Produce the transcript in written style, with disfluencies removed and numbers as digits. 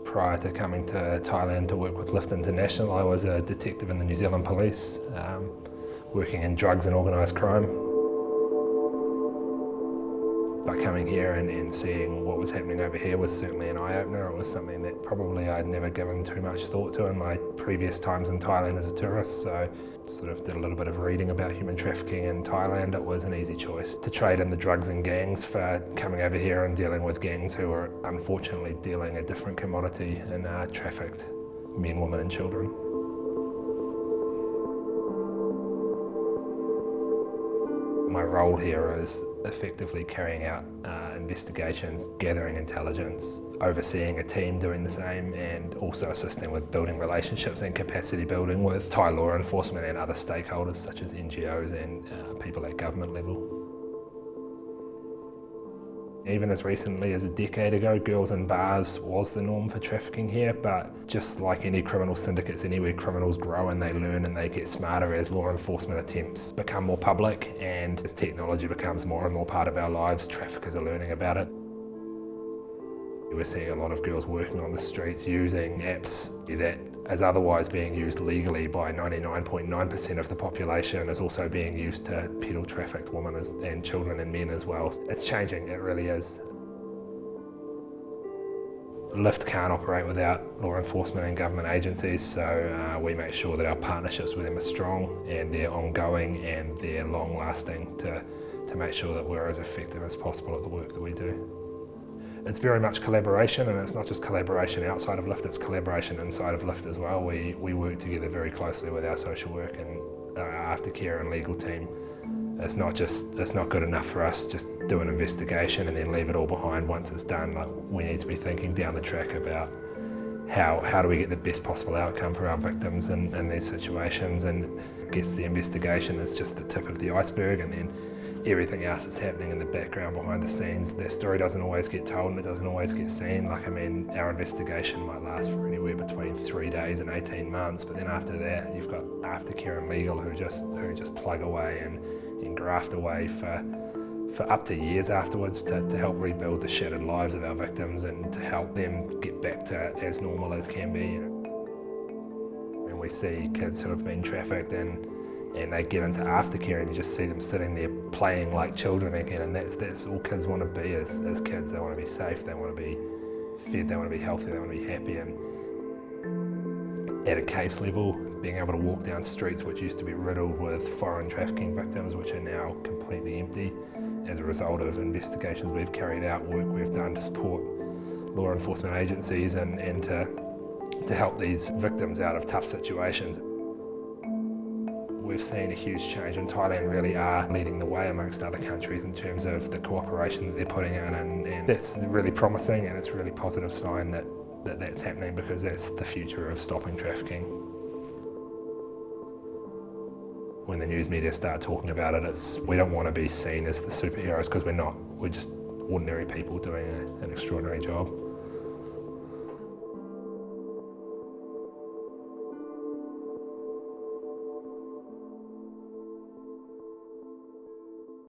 Prior to coming to Thailand to work with Lift International, I was a detective in the New Zealand Police, working in drugs and organised crime. But coming here and seeing what was happening over here was certainly an eye-opener. It was something that probably I'd never given too much thought to in my previous times in Thailand as a tourist, so sort of did a little bit of reading about human trafficking in Thailand. It was an easy choice to trade in the drugs and gangs for coming over here and dealing with gangs who are unfortunately dealing a different commodity in trafficked men, women and children. My role here is effectively carrying out investigations, gathering intelligence, overseeing a team doing the same, and also assisting with building relationships and capacity building with Thai law enforcement and other stakeholders such as NGOs and people at government level. Even as recently as a decade ago, girls in bars was the norm for trafficking here, but just like any criminal syndicates anywhere, criminals grow and they learn and they get smarter as law enforcement attempts become more public, and as technology becomes more and more part of our lives, traffickers are learning about it. We're seeing a lot of girls working on the streets using apps that is otherwise being used legally by 99.9% of the population is also being used to peddle trafficked women and children and men as well. It's changing, it really is. Lift can't operate without law enforcement and government agencies, so we make sure that our partnerships with them are strong and they're ongoing and they're long-lasting to make sure that we're as effective as possible at the work that we do. It's very much collaboration, and it's not just collaboration outside of Lift, it's collaboration inside of Lift as well. We work together very closely with our social work and our aftercare and legal team. It's not good enough for us just do an investigation and then leave it all behind once it's done. Like, we need to be thinking down the track about how do we get the best possible outcome for our victims in these situations, and I guess the investigation is just the tip of the iceberg, and then everything else that's happening in the background behind the scenes. Their story doesn't always get told and it doesn't always get seen. Our investigation might last for anywhere between 3 days and 18 months, but then after that you've got aftercare and legal who just plug away and graft away for up to years afterwards to help rebuild the shattered lives of our victims and to help them get back to as normal as can be. And we see kids who have been trafficked and they get into aftercare and you just see them sitting there playing like children again, and that's all kids want to be as kids. They want to be safe, they want to be fed, they want to be healthy, they want to be happy. And at a case level, being able to walk down streets which used to be riddled with foreign trafficking victims, which are now completely empty as a result of investigations we've carried out, work we've done to support law enforcement agencies and to help these victims out of tough situations. We've seen a huge change, and Thailand really are leading the way amongst other countries in terms of the cooperation that they're putting in, and that's really promising, and it's a really positive sign that's happening, because that's the future of stopping trafficking. When the news media start talking about it, we don't want to be seen as the superheroes, because we're not. We're just ordinary people doing an extraordinary job.